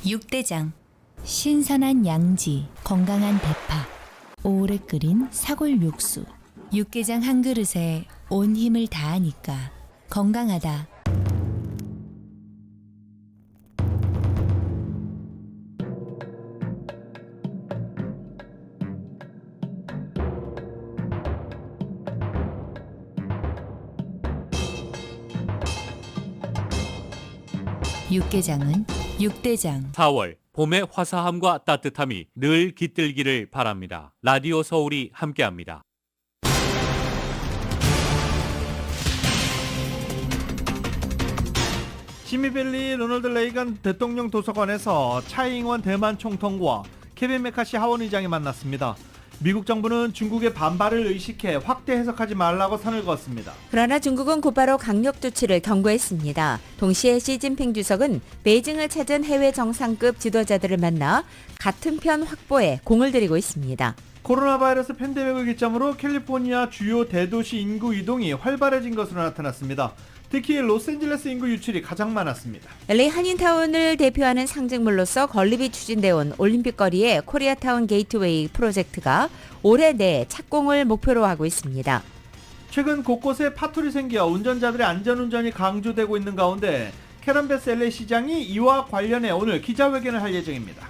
육대장. 신선한 양지, 건강한 대파, 오래 끓인 사골 육수. 육개장 한 그릇에 온 힘을 다하니까 건강하다. 육개장은 육대장. 4월 봄의 화사함과 따뜻함이 늘 깃들기를 바랍니다. 라디오 서울이 함께합니다. 시미밸리 로널드 레이건 대통령 도서관에서 차이잉원 대만 총통과 케빈 메카시 하원 의장이 만났습니다. 미국 정부는 중국의 반발을 의식해 확대 해석하지 말라고 선을 그었습니다. 그러나 중국은 곧바로 강력 조치를 경고했습니다. 동시에 시진핑 주석은 베이징을 찾은 해외 정상급 지도자들을 만나 같은 편 확보에 공을 들이고 있습니다. 코로나 바이러스 팬데믹을 기점으로 캘리포니아 주요 대도시 인구 이동이 활발해진 것으로 나타났습니다. 특히 로스앤젤레스 인구 유출이 가장 많았습니다. LA 한인타운을 대표하는 상징물로서 건립이 추진되어 온 올림픽거리의 코리아타운 게이트웨이 프로젝트가 올해 내 착공을 목표로 하고 있습니다. 최근 곳곳에 파토리 생겨 운전자들의 안전운전이 강조되고 있는 가운데 캐런 베스 LA 시장이 이와 관련해 오늘 기자회견을 할 예정입니다.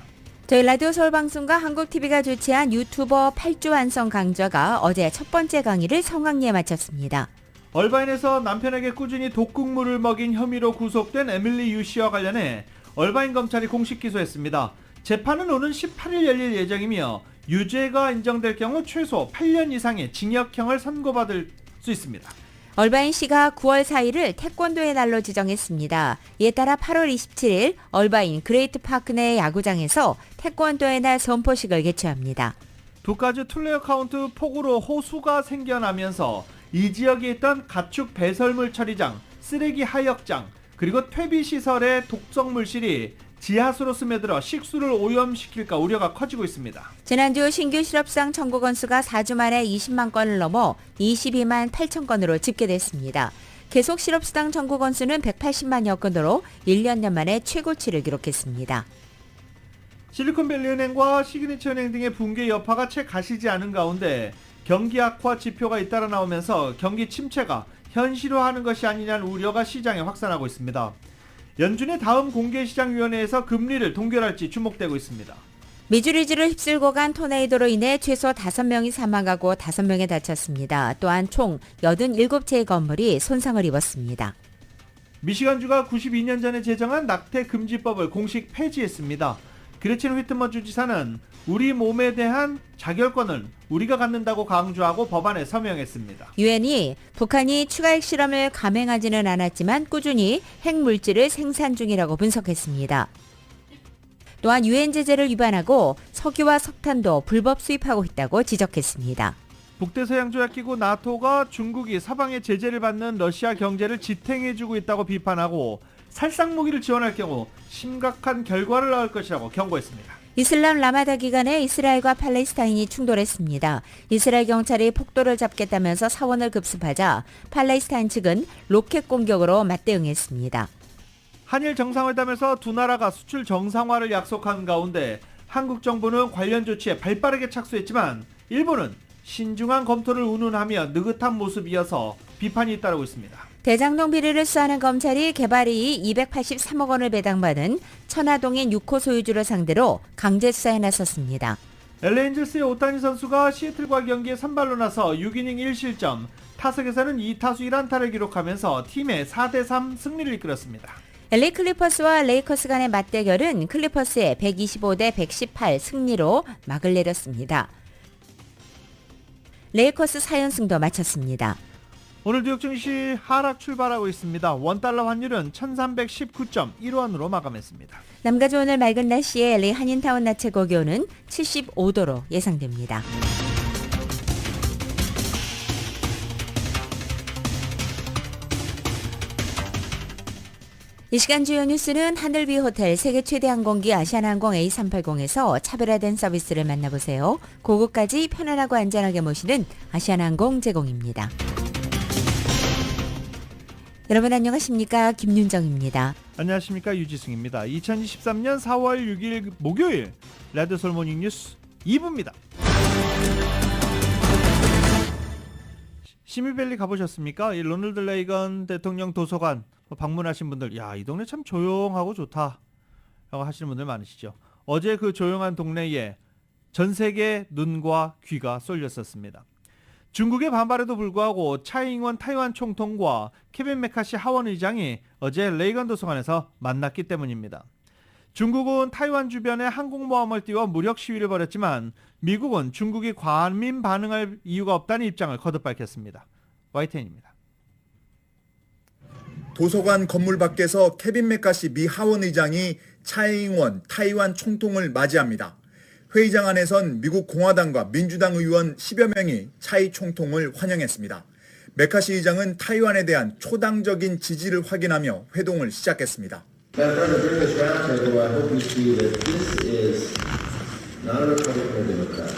저희 라디오 서울방송과 한국TV가 주최한 유튜버 8주 완성 강좌가 어제 첫 번째 강의를 성황리에 마쳤습니다. 얼바인에서 남편에게 꾸준히 독극물을 먹인 혐의로 구속된 에밀리 유 씨와 관련해 얼바인 검찰이 공식 기소했습니다. 재판은 오는 18일 열릴 예정이며 유죄가 인정될 경우 최소 8년 이상의 징역형을 선고받을 수 있습니다. 얼바인 씨가 9월 4일을 태권도의 날로 지정했습니다. 이에 따라 8월 27일 얼바인 그레이트 파크 내 야구장에서 태권도의 날 선포식을 개최합니다. 두 가지 툴레어 카운트 폭우로 호수가 생겨나면서 이 지역에 있던 가축 배설물 처리장, 쓰레기 하역장, 그리고 퇴비시설의 독성물질이 지하수로 스며들어 식수를 오염시킬까 우려가 커지고 있습니다. 지난주 신규 실업수당 청구 건수가 4주 만에 20만 건을 넘어 22만 8천 건으로 집계됐습니다. 계속 실업수당 청구 건수는 180만여 건으로 1년 만에 최고치를 기록했습니다. 실리콘밸리은행과 시그니처은행 등의 붕괴 여파가 채 가시지 않은 가운데 경기 악화 지표가 잇따라 나오면서 경기 침체가 현실화하는 것이 아니냐는 우려가 시장에 확산하고 있습니다. 연준의 다음 공개시장위원회에서 금리를 동결할지 주목되고 있습니다. 미주리지를 휩쓸고 간 토네이도로 인해 최소 5명이 사망하고 5명이 다쳤습니다. 또한 총 87채의 건물이 손상을 입었습니다. 미시간주가 92년 전에 제정한 낙태 금지법을 공식 폐지했습니다. 그레첸 휘트머 주지사는 우리 몸에 대한 자결권을 우리가 갖는다고 강조하고 법안에 서명했습니다. 유엔이 북한이 추가 핵실험을 감행하지는 않았지만 꾸준히 핵물질을 생산 중이라고 분석했습니다. 또한 유엔 제재를 위반하고 석유와 석탄도 불법 수입하고 있다고 지적했습니다. 북대서양조약기구 나토가 중국이 서방의 제재를 받는 러시아 경제를 지탱해주고 있다고 비판하고 살상무기를 지원할 경우 심각한 결과를 낳을 것이라고 경고했습니다. 이슬람 라마다 기간에 이스라엘과 팔레스타인이 충돌했습니다. 이스라엘 경찰이 폭도를 잡겠다면서 사원을 급습하자 팔레스타인 측은 로켓 공격으로 맞대응했습니다. 한일 정상회담에서 두 나라가 수출 정상화를 약속한 가운데 한국 정부는 관련 조치에 발빠르게 착수했지만 일본은 신중한 검토를 운운하며 느긋한 모습이어서 비판이 잇따르고 있습니다. 대장동 비리를 수사하는 검찰이 개발이익 283억 원을 배당받은 천화동인 6호 소유주를 상대로 강제 수사에 나섰습니다. LA엔젤스의 오타니 선수가 시애틀과 경기에 선발로 나서 6이닝 1실점, 타석에서는 2타수 1안타를 기록하면서 팀의 4대3 승리를 이끌었습니다. LA 클리퍼스와 레이커스 간의 맞대결은 클리퍼스의 125대 118 승리로 막을 내렸습니다. 레이커스 4연승도 마쳤습니다. 오늘 뉴욕 증시 하락 출발하고 있습니다. 원달러 환율은 1319.1원으로 마감했습니다. 남가주 오늘 맑은 날씨에 LA 한인타운 낮 최고 기온은 75도로 예상됩니다. 이 시간 주요 뉴스는 하늘비 호텔 세계 최대 항공기 아시아나항공 A380에서 차별화된 서비스를 만나보세요. 고국까지 편안하고 안전하게 모시는 아시아나항공 제공입니다. 여러분 안녕하십니까? 김윤정입니다. 안녕하십니까, 유지승입니다. 2023년 4월 6일 목요일 레드솔 모닝 뉴스 2부입니다. 시미밸리 가보셨습니까? 이 로널드 레이건 대통령 도서관 방문하신 분들, 야, 이 동네 참 조용하고 좋다 라고 하시는 분들 많으시죠. 어제 그 조용한 동네에 전 세계 눈과 귀가 쏠렸었습니다. 중국의 반발에도 불구하고 차이잉원 타이완 총통과 케빈 메카시 하원 의장이 어제 레이건 도서관에서 만났기 때문입니다. 중국은 타이완 주변에 항공모함을 띄워 무력 시위를 벌였지만 미국은 중국이 과민 반응할 이유가 없다는 입장을 거듭 밝혔습니다. YTN입니다. 도서관 건물 밖에서 케빈 메카시 미 하원 의장이 차이잉원 타이완 총통을 맞이합니다. 회의장 안에선 미국 공화당과 민주당 의원 10여 명이 차이 총통을 환영했습니다. 메카시 의장은 타이완에 대한 초당적인 지지를 확인하며 회동을 시작했습니다. During this roundtable, I hope you see that this is not a Republican or Democrat.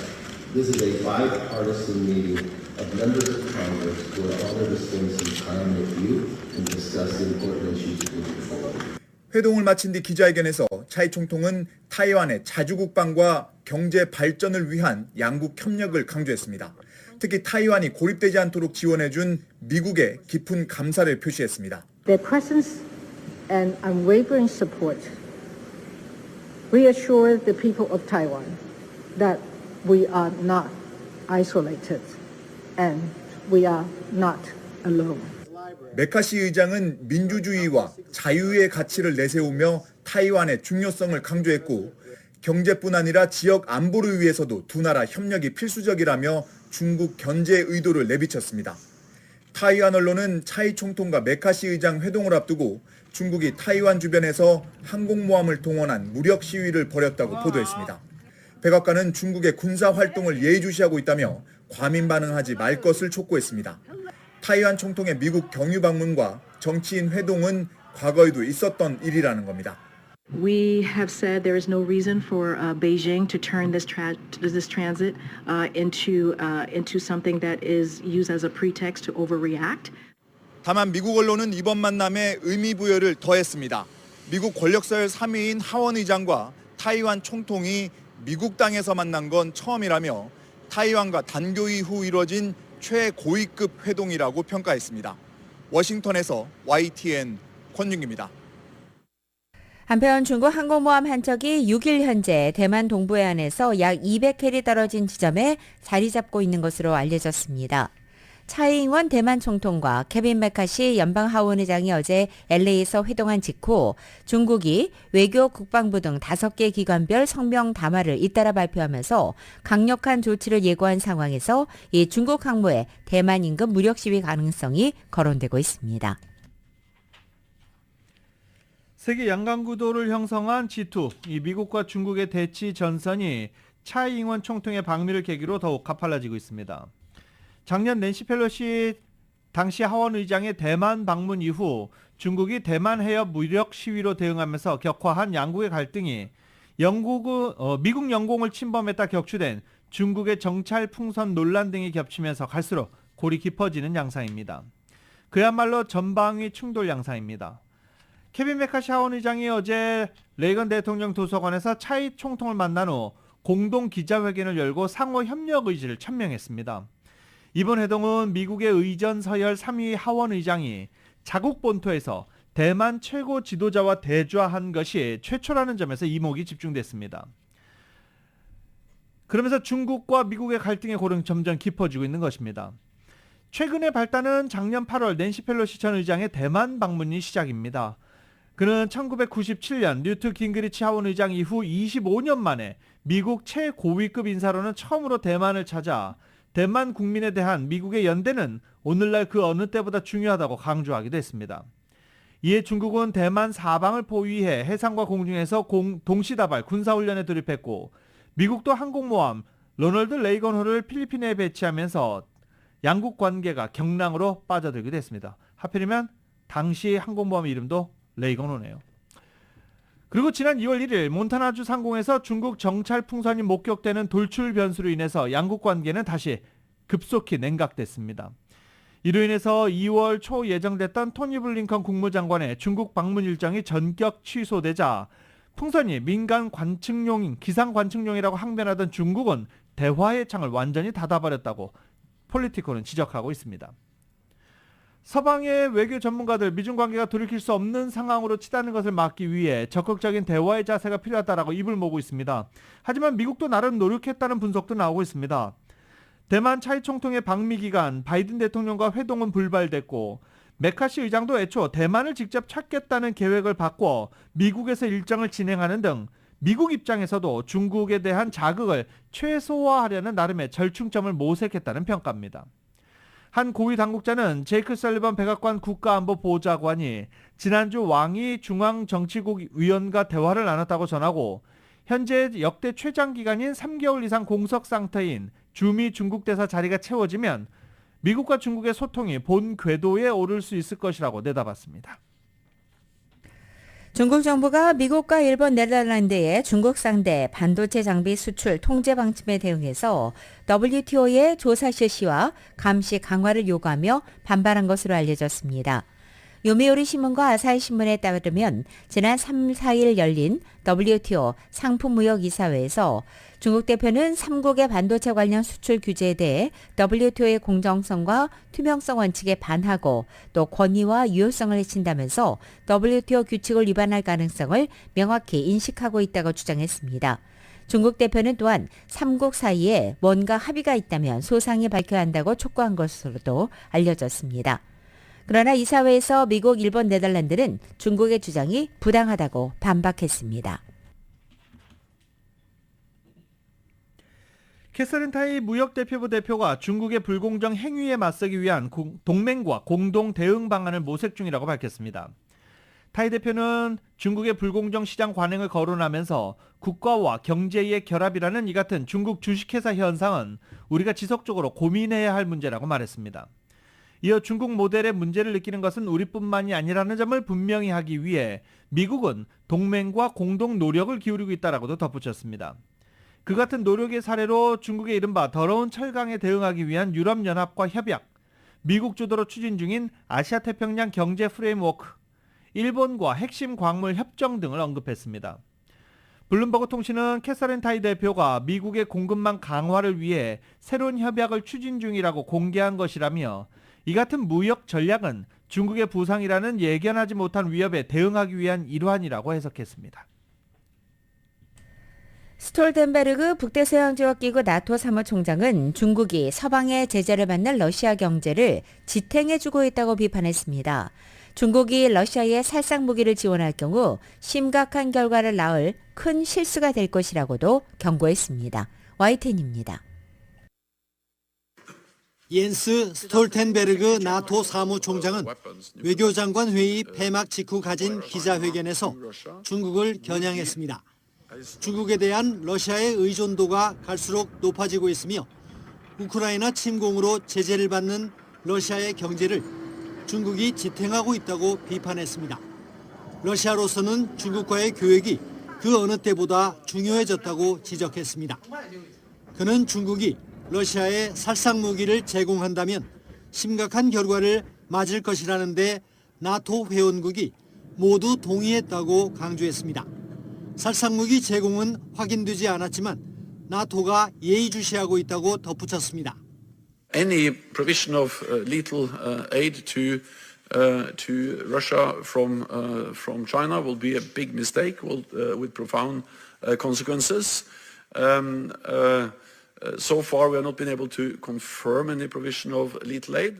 This is a bipartisan meeting of members of Congress who are honored to spend some time with you and discuss the important issues moving forward. 회동을 마친 뒤 기자회견에서 차이 총통은 타이완의 자주국방과 경제 발전을 위한 양국 협력을 강조했습니다. 특히 타이완이 고립되지 않도록 지원해준 미국의 깊은 감사를 표시했습니다. Their presence and unwavering support reassure the people of Taiwan that we are not isolated and we are not alone. 메카시 의장은 민주주의와 자유의 가치를 내세우며 타이완의 중요성을 강조했고 경제뿐 아니라 지역 안보를 위해서도 두 나라 협력이 필수적이라며 중국 견제 의도를 내비쳤습니다. 타이완 언론은 차이 총통과 메카시 의장 회동을 앞두고 중국이 타이완 주변에서 항공모함을 동원한 무력 시위를 벌였다고 보도했습니다. 백악관은 중국의 군사 활동을 예의주시하고 있다며 과민 반응하지 말 것을 촉구했습니다. 타이완 총통의 미국 경유 방문과 정치인 회동은 과거에도 있었던 일이라는 겁니다. We have said there is no reason for Beijing to turn this transit into something that is used as a pretext to overreact. 다만 미국 언론은 이번 만남에 의미 부여를 더했습니다. 미국 권력서열 3위인 하원 의장과 타이완 총통이 미국 땅에서 만난 건 처음이라며 타이완과 단교 이후 이뤄진 최고위급 회동이라고 평가했습니다. 워싱턴에서 YTN 권윤기입니다. 한편 중국 항공모함 한 척이 6일 현재 대만 동부해안에서 약 200캐리 떨어진 지점에 자리 잡고 있는 것으로 알려졌습니다. 차이잉원 대만 총통과 케빈 메카시 연방 하원 의장이 어제 LA에서 회동한 직후 중국이 외교 국방부 등 5개 기관별 성명 담화를 잇따라 발표하면서 강력한 조치를 예고한 상황에서 이 중국 항모의 대만 인근 무력 시위 가능성이 거론되고 있습니다. 세계 양강구도를 형성한 G2, 이 미국과 중국의 대치 전선이 차이잉원 총통의 방미를 계기로 더욱 가팔라지고 있습니다. 작년 낸시 펠로시 당시 하원 의장의 대만 방문 이후 중국이 대만 해협 무력 시위로 대응하면서 격화한 양국의 갈등이 미국 영공을 침범했다 격추된 중국의 정찰 풍선 논란 등이 겹치면서 갈수록 골이 깊어지는 양상입니다. 그야말로 전방위 충돌 양상입니다. 케빈 메카시 하원 의장이 어제 레이건 대통령 도서관에서 차이 총통을 만난 후 공동 기자회견을 열고 상호 협력 의지를 천명했습니다. 이번 회동은 미국의 의전 서열 3위 하원 의장이 자국 본토에서 대만 최고 지도자와 대좌한 것이 최초라는 점에서 이목이 집중됐습니다. 그러면서 중국과 미국의 갈등의 골은 점점 깊어지고 있는 것입니다. 최근의 발단은 작년 8월 낸시 펠로시 전 의장의 대만 방문이 시작입니다. 그는 1997년 뉴트 깅그리치 하원 의장 이후 25년 만에 미국 최고위급 인사로는 처음으로 대만을 찾아 대만 국민에 대한 미국의 연대는 오늘날 그 어느 때보다 중요하다고 강조하기도 했습니다. 이에 중국은 대만 사방을 포위해 해상과 공중에서 동시다발 군사훈련에 돌입했고 미국도 항공모함 로널드 레이건호를 필리핀에 배치하면서 양국 관계가 경랑으로 빠져들기도 했습니다. 하필이면 당시 항공모함 이름도 레이건호네요. 그리고 지난 2월 1일 몬타나주 상공에서 중국 정찰 풍선이 목격되는 돌출 변수로 인해서 양국 관계는 다시 급속히 냉각됐습니다. 이로 인해서 2월 초 예정됐던 토니 블링컨 국무장관의 중국 방문 일정이 전격 취소되자 풍선이 민간 관측용인 기상 관측용이라고 항변하던 중국은 대화의 창을 완전히 닫아버렸다고 폴리티코는 지적하고 있습니다. 서방의 외교 전문가들 미중 관계가 돌이킬 수 없는 상황으로 치닫는 것을 막기 위해 적극적인 대화의 자세가 필요하다라고 입을 모으고 있습니다. 하지만 미국도 나름 노력했다는 분석도 나오고 있습니다. 대만 차이 총통의 방미 기간 바이든 대통령과 회동은 불발됐고 메카시 의장도 애초 대만을 직접 찾겠다는 계획을 바꿔 미국에서 일정을 진행하는 등 미국 입장에서도 중국에 대한 자극을 최소화하려는 나름의 절충점을 모색했다는 평가입니다. 한 고위 당국자는 제이크 설리번 백악관 국가안보보좌관이 지난주 왕이 중앙정치국 위원과 대화를 나눴다고 전하고 현재 역대 최장 기간인 3개월 이상 공석 상태인 주미 중국 대사 자리가 채워지면 미국과 중국의 소통이 본 궤도에 오를 수 있을 것이라고 내다봤습니다. 중국 정부가 미국과 일본, 네덜란드의 중국 상대 반도체 장비 수출 통제 방침에 대응해서 WTO의 조사 실시와 감시 강화를 요구하며 반발한 것으로 알려졌습니다. 요미우리 신문과 아사히 신문에 따르면 지난 3, 4일 열린 WTO 상품무역이사회에서 중국 대표는 3국의 반도체 관련 수출 규제에 대해 WTO의 공정성과 투명성 원칙에 반하고 또 권위와 유효성을 해친다면서 WTO 규칙을 위반할 가능성을 명확히 인식하고 있다고 주장했습니다. 중국 대표는 또한 3국 사이에 뭔가 합의가 있다면 소상히 밝혀야 한다고 촉구한 것으로도 알려졌습니다. 그러나 이사회에서 미국, 일본, 네덜란드는 중국의 주장이 부당하다고 반박했습니다. 캐서린 타이 무역대표부 대표가 중국의 불공정 행위에 맞서기 위한 동맹과 공동 대응 방안을 모색 중이라고 밝혔습니다. 타이 대표는 중국의 불공정 시장 관행을 거론하면서 국가와 경제의 결합이라는 이 같은 중국 주식회사 현상은 우리가 지속적으로 고민해야 할 문제라고 말했습니다. 이어 중국 모델의 문제를 느끼는 것은 우리뿐만이 아니라는 점을 분명히 하기 위해 미국은 동맹과 공동 노력을 기울이고 있다라고도 덧붙였습니다. 그 같은 노력의 사례로 중국의 이른바 더러운 철강에 대응하기 위한 유럽연합과 협약, 미국 주도로 추진 중인 아시아태평양 경제 프레임워크, 일본과 핵심 광물 협정 등을 언급했습니다. 블룸버그 통신은 캐서린 타이 대표가 미국의 공급망 강화를 위해 새로운 협약을 추진 중이라고 공개한 것이라며 이 같은 무역 전략은 중국의 부상이라는 예견하지 못한 위협에 대응하기 위한 일환이라고 해석했습니다. 스톨텐베르그 북대서양지역기구 나토 사무총장은 중국이 서방의 제재를 받는 러시아 경제를 지탱해주고 있다고 비판했습니다. 중국이 러시아에 살상무기를 지원할 경우 심각한 결과를 낳을 큰 실수가 될 것이라고도 경고했습니다. YTN입니다. 옌스 스톨텐베르그 나토 사무총장은 외교장관 회의 폐막 직후 가진 기자회견에서 중국을 겨냥했습니다. 중국에 대한 러시아의 의존도가 갈수록 높아지고 있으며 우크라이나 침공으로 제재를 받는 러시아의 경제를 중국이 지탱하고 있다고 비판했습니다. 러시아로서는 중국과의 교역이 그 어느 때보다 중요해졌다고 지적했습니다. 그는 중국이 러시아에 살상무기를 제공한다면 심각한 결과를 맞을 것이라는데 나토 회원국이 모두 동의했다고 강조했습니다. 살상무기 제공은 확인되지 않았지만 나토가 예의주시하고 있다고 덧붙였습니다. Any provision of lethal aid to Russia from China will be a big mistake, with profound consequences. So far, we have not been able to confirm any provision of lethal aid.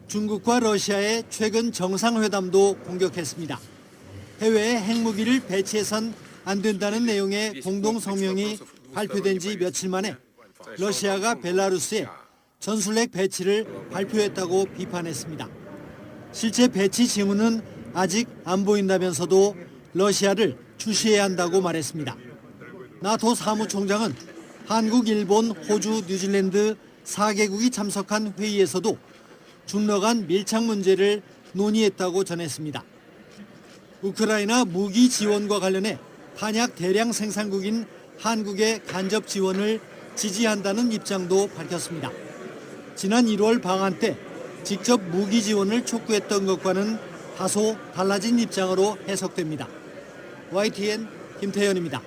중국과 러시아의 최근 정상회담도 공격했습니다. 해외에 핵무기를 배치해선 안 된다는 내용의 공동 성명이 발표된 지 며칠 만에 러시아가 벨라루스에 전술핵 배치를 발표했다고 비판했습니다. 실제 배치 징후는 아직 안 보인다면서도 러시아를 주시해야 한다고 말했습니다. 나토 사무총장은 한국, 일본, 호주, 뉴질랜드 4개국이 참석한 회의에서도 중러 간 밀착 문제를 논의했다고 전했습니다. 우크라이나 무기 지원과 관련해 탄약 대량 생산국인 한국의 간접 지원을 지지한다는 입장도 밝혔습니다. 지난 1월 방한 때 직접 무기 지원을 촉구했던 것과는 다소 달라진 입장으로 해석됩니다. YTN 김태현입니다.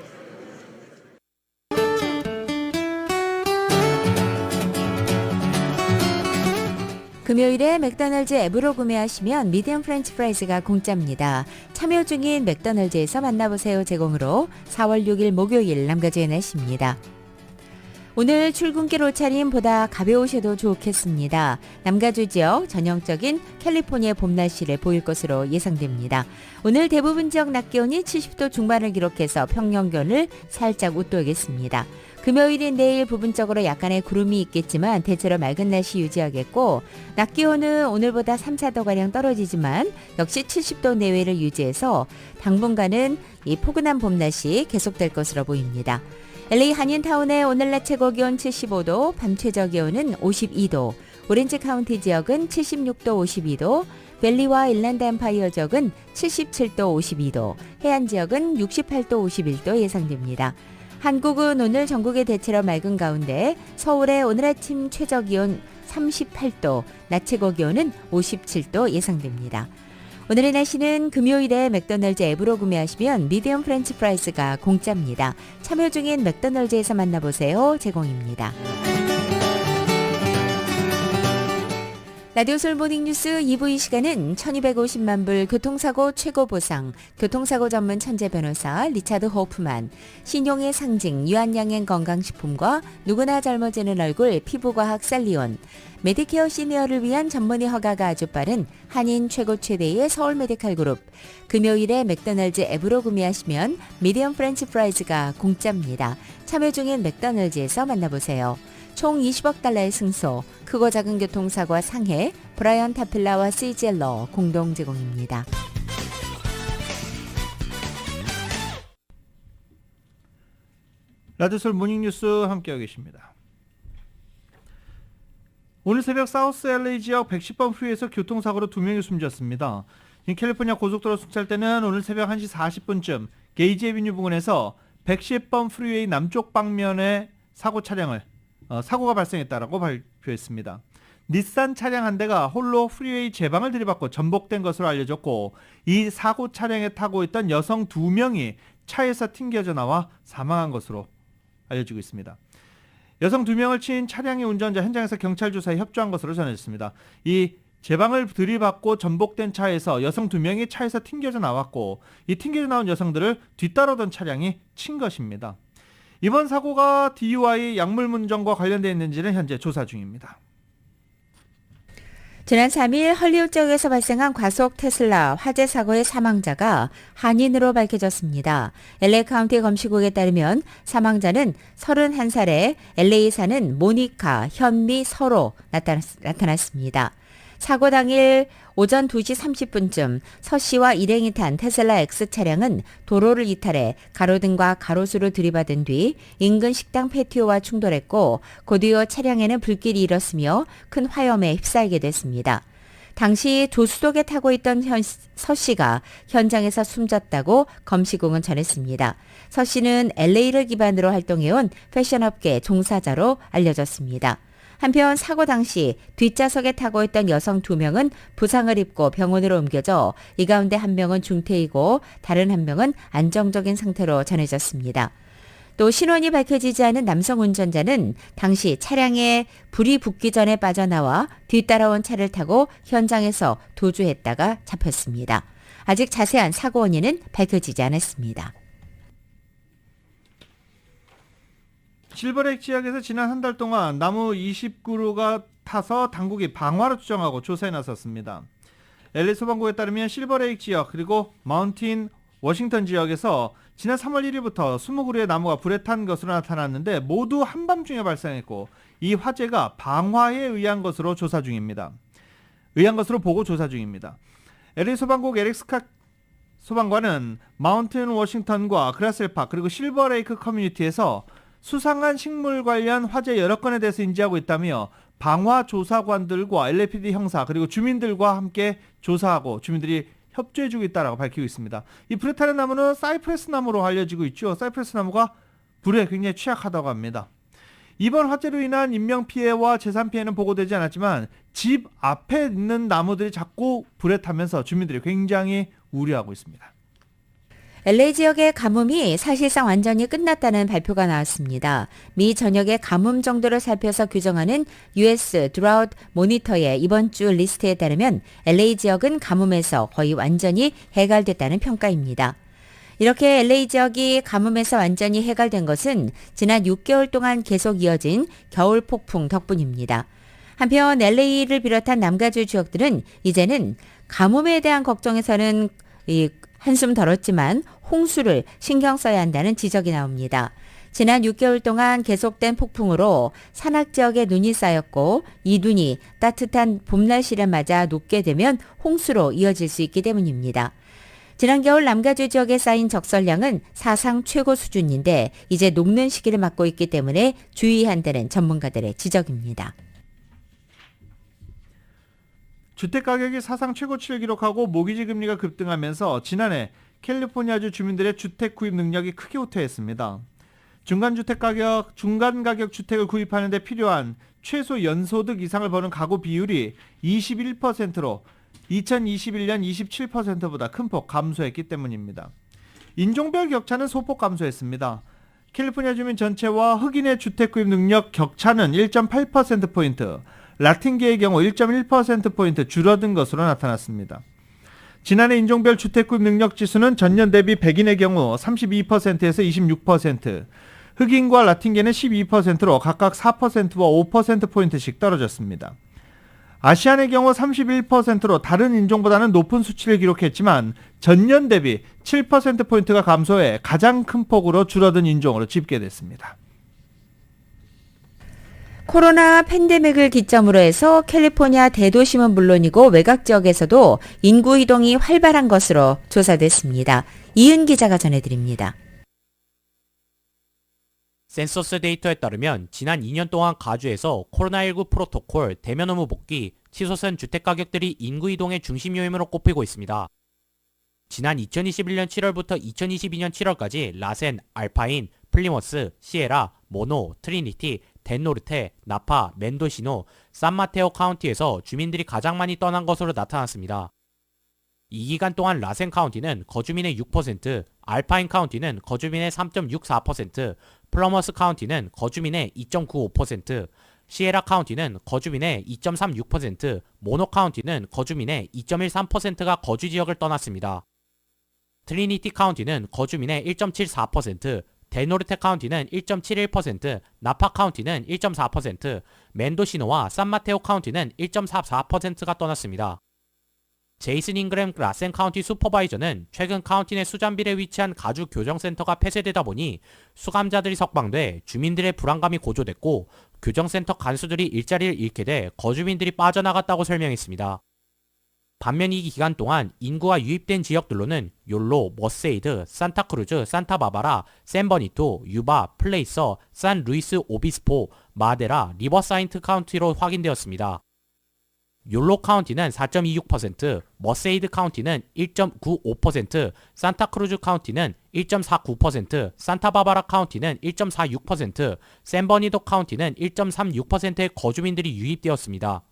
금요일에 맥도날드 앱으로 구매하시면 미디엄 프렌치 프라이즈가 공짜입니다. 참여 중인 맥도날드에서 만나보세요 제공으로 4월 6일 목요일 남가주의 날씨입니다. 오늘 출근길 옷차림보다 가벼우셔도 좋겠습니다. 남가주 지역 전형적인 캘리포니아 봄 날씨를 보일 것으로 예상됩니다. 오늘 대부분 지역 낮 기온이 70도 중반을 기록해서 평년기온을 살짝 웃돌겠습니다. 금요일인 내일 부분적으로 약간의 구름이 있겠지만 대체로 맑은 날씨 유지하겠고 낮 기온은 오늘보다 3, 4도가량 떨어지지만 역시 70도 내외를 유지해서 당분간은 이 포근한 봄 날씨 계속될 것으로 보입니다. LA 한인타운의 오늘 낮 최고 기온 75도, 밤 최저 기온은 52도, 오렌지 카운티 지역은 76도 52도, 밸리와 일랜드 엠파이어 지역은 77도 52도, 해안 지역은 68도 51도 예상됩니다. 한국은 오늘 전국에 대체로 맑은 가운데 서울의 오늘 아침 최저 기온 38도, 낮 최고 기온은 57도 예상됩니다. 오늘의 날씨는 금요일에 맥도날드 앱으로 구매하시면 미디엄 프렌치 프라이스가 공짜입니다. 참여 중인 맥도날드에서 만나보세요 제공입니다. 라디오솔 모닝뉴스 2부 이 시간은 1250만 불 교통사고 최고 보상, 교통사고 전문 천재 변호사 리차드 호프만, 신용의 상징 유한양행 건강식품과 누구나 젊어지는 얼굴 피부과학 살리온, 메디케어 시니어를 위한 전문의 허가가 아주 빠른 한인 최고 최대의 서울 메디칼 그룹, 금요일에 맥도날드 앱으로 구매하시면 미디엄 프렌치 프라이즈가 공짜입니다. 참여 중인 맥도날드에서 만나보세요. 총 20억 달러의 승소, 크고 작은 교통사고와 상해, 브라이언 타필라와 CGL러 공동 제공입니다. 라디오솔 모닝뉴스 함께하고 계십니다. 오늘 새벽 사우스 LA 지역 110번 프리웨이에서 교통사고로 2명이 숨졌습니다. 캘리포니아 고속도로 순찰대는 오늘 새벽 1시 40분쯤 게이지 애비뉴 부근에서 110번 프리웨이 남쪽 방면의 사고가 발생했다라고 발표했습니다. 닛산 차량 한 대가 홀로 프리웨이 제방을 들이받고 전복된 것으로 알려졌고 이 사고 차량에 타고 있던 여성 2명이 차에서 튕겨져 나와 사망한 것으로 알려지고 있습니다. 여성 2명을 친 차량의 운전자 현장에서 경찰 조사에 협조한 것으로 전해졌습니다. 이 제방을 들이받고 전복된 차에서 여성 2명이 차에서 튕겨져 나왔고 이 튕겨져 나온 여성들을 뒤따르던 차량이 친 것입니다. 이번 사고가 DUI 약물문정과 관련되어 있는지는 현재 조사 중입니다. 지난 3일 헐리우드 지역에서 발생한 과속 테슬라 화재 사고의 사망자가 한인으로 밝혀졌습니다. LA 카운티 검시국에 따르면 사망자는 31살의 LA 사는 모니카, 현미, 서로 나타났습니다. 사고 당일 오전 2시 30분쯤 서 씨와 일행이 탄 테슬라 X 차량은 도로를 이탈해 가로등과 가로수를 들이받은 뒤 인근 식당 패티오와 충돌했고 그 뒤로 차량에는 불길이 일었으며 큰 화염에 휩싸이게 됐습니다. 당시 조수석에 타고 있던 서 씨가 현장에서 숨졌다고 검시국은 전했습니다. 서 씨는 LA를 기반으로 활동해온 패션업계 종사자로 알려졌습니다. 한편 사고 당시 뒷좌석에 타고 있던 여성 2명은 부상을 입고 병원으로 옮겨져 이 가운데 한 명은 중태이고 다른 한 명은 안정적인 상태로 전해졌습니다. 또 신원이 밝혀지지 않은 남성 운전자는 당시 차량에 불이 붙기 전에 빠져나와 뒤따라온 차를 타고 현장에서 도주했다가 잡혔습니다. 아직 자세한 사고 원인은 밝혀지지 않았습니다. 실버레이크 지역에서 지난 한 달 동안 나무 20그루가 타서 당국이 방화로 추정하고 조사에 나섰습니다. LA 소방국에 따르면 실버레이크 지역 그리고 마운틴 워싱턴 지역에서 지난 3월 1일부터 20그루의 나무가 불에 탄 것으로 나타났는데 모두 한밤중에 발생했고 이 화재가 방화에 의한 것으로 보고 조사 중입니다. LA 소방국 에릭 스캇 소방관은 마운틴 워싱턴과 그라셀파크 그리고 실버레이크 커뮤니티에서 수상한 식물 관련 화재 여러 건에 대해서 인지하고 있다며 방화 조사관들과 LAPD 형사 그리고 주민들과 함께 조사하고 주민들이 협조해주고 있다고 밝히고 있습니다. 이 불에 타는 나무는 사이프레스 나무로 알려지고 있죠. 사이프레스 나무가 불에 굉장히 취약하다고 합니다. 이번 화재로 인한 인명피해와 재산피해는 보고되지 않았지만 집 앞에 있는 나무들이 자꾸 불에 타면서 주민들이 굉장히 우려하고 있습니다. LA 지역의 가뭄이 사실상 완전히 끝났다는 발표가 나왔습니다. 미 전역의 가뭄 정도를 살펴서 규정하는 US 드라우트 모니터의 이번 주 리스트에 따르면 LA 지역은 가뭄에서 거의 완전히 해결됐다는 평가입니다. 이렇게 LA 지역이 가뭄에서 완전히 해결된 것은 지난 6개월 동안 계속 이어진 겨울 폭풍 덕분입니다. 한편 LA를 비롯한 남가주 지역들은 이제는 가뭄에 대한 걱정에서는 한숨 덜었지만 홍수를 신경 써야 한다는 지적이 나옵니다. 지난 6개월 동안 계속된 폭풍으로 산악 지역에 눈이 쌓였고 이 눈이 따뜻한 봄 날씨를 맞아 녹게 되면 홍수로 이어질 수 있기 때문입니다. 지난 겨울 남가주 지역에 쌓인 적설량은 사상 최고 수준인데 이제 녹는 시기를 맞고 있기 때문에 주의한다는 전문가들의 지적입니다. 주택가격이 사상 최고치를 기록하고 모기지 금리가 급등하면서 지난해 캘리포니아주 주민들의 주택 구입 능력이 크게 후퇴했습니다. 중간 가격 주택을 구입하는 데 필요한 최소 연소득 이상을 버는 가구 비율이 21%로 2021년 27%보다 큰 폭 감소했기 때문입니다. 인종별 격차는 소폭 감소했습니다. 캘리포니아 주민 전체와 흑인의 주택 구입 능력 격차는 1.8%포인트, 라틴계의 경우 1.1%포인트 줄어든 것으로 나타났습니다. 지난해 인종별 주택 구입 능력 지수는 전년 대비 백인의 경우 32%에서 26%, 흑인과 라틴계는 12%로 각각 4%와 5%포인트씩 떨어졌습니다. 아시안의 경우 31%로 다른 인종보다는 높은 수치를 기록했지만 전년 대비 7%포인트가 감소해 가장 큰 폭으로 줄어든 인종으로 집계됐습니다. 코로나 팬데믹을 기점으로 해서 캘리포니아 대도심은 물론이고 외곽 지역에서도 인구 이동이 활발한 것으로 조사됐습니다. 이은 기자가 전해드립니다. 센서스 데이터에 따르면 지난 2년 동안 가주에서 코로나19 프로토콜 대면 업무 복귀, 치솟은 주택가격들이 인구 이동의 중심 요인으로 꼽히고 있습니다. 지난 2021년 7월부터 2022년 7월까지 라센, 알파인, 플리머스, 시에라, 모노, 트리니티, 덴노르테, 나파, 멘도시노, 산마테오 카운티에서 주민들이 가장 많이 떠난 것으로 나타났습니다. 이 기간 동안 라센 카운티는 거주민의 6%, 알파인 카운티는 거주민의 3.64%, 플러머스 카운티는 거주민의 2.95%, 시에라 카운티는 거주민의 2.36%, 모노 카운티는 거주민의 2.13%가 거주 지역을 떠났습니다. 트리니티 카운티는 거주민의 1.74%, 데노르테 카운티는 1.71%, 나파 카운티는 1.4%, 멘도시노와 산마테오 카운티는 1.44%가 떠났습니다. 제이슨 잉그램 라센 카운티 슈퍼바이저는 최근 카운티 내 수잔빌에 위치한 가주 교정센터가 폐쇄되다 보니 수감자들이 석방돼 주민들의 불안감이 고조됐고 교정센터 간수들이 일자리를 잃게 돼 거주민들이 빠져나갔다고 설명했습니다. 반면 이 기간 동안 인구가 유입된 지역들로는 욜로, 머세이드, 산타크루즈, 산타바바라, 샌버니토, 유바, 플레이서, 산 루이스 오비스포, 마데라, 리버사인트 카운티로 확인되었습니다. 욜로 카운티는 4.26%, 머세이드 카운티는 1.95%, 산타크루즈 카운티는 1.49%, 산타바바라 카운티는 1.46%, 샌버니도 카운티는 1.36%의 거주민들이 유입되었습니다.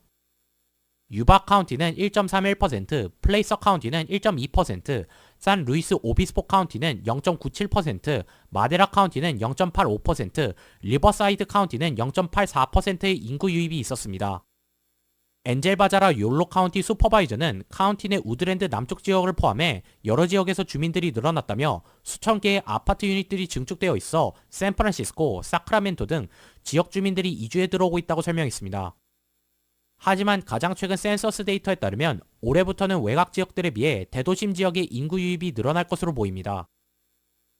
유바 카운티는 1.31%, 플레이서 카운티는 1.2%, 산 루이스 오비스포 카운티는 0.97%, 마데라 카운티는 0.85%, 리버사이드 카운티는 0.84%의 인구 유입이 있었습니다. 엔젤 바자라 욜로 카운티 슈퍼바이저는 카운티 내 우드랜드 남쪽 지역을 포함해 여러 지역에서 주민들이 늘어났다며 수천 개의 아파트 유닛들이 증축되어 있어 샌프란시스코, 사크라멘토 등 지역 주민들이 이주해 들어오고 있다고 설명했습니다. 하지만 가장 최근 센서스 데이터에 따르면 올해부터는 외곽 지역들에 비해 대도심 지역의 인구 유입이 늘어날 것으로 보입니다.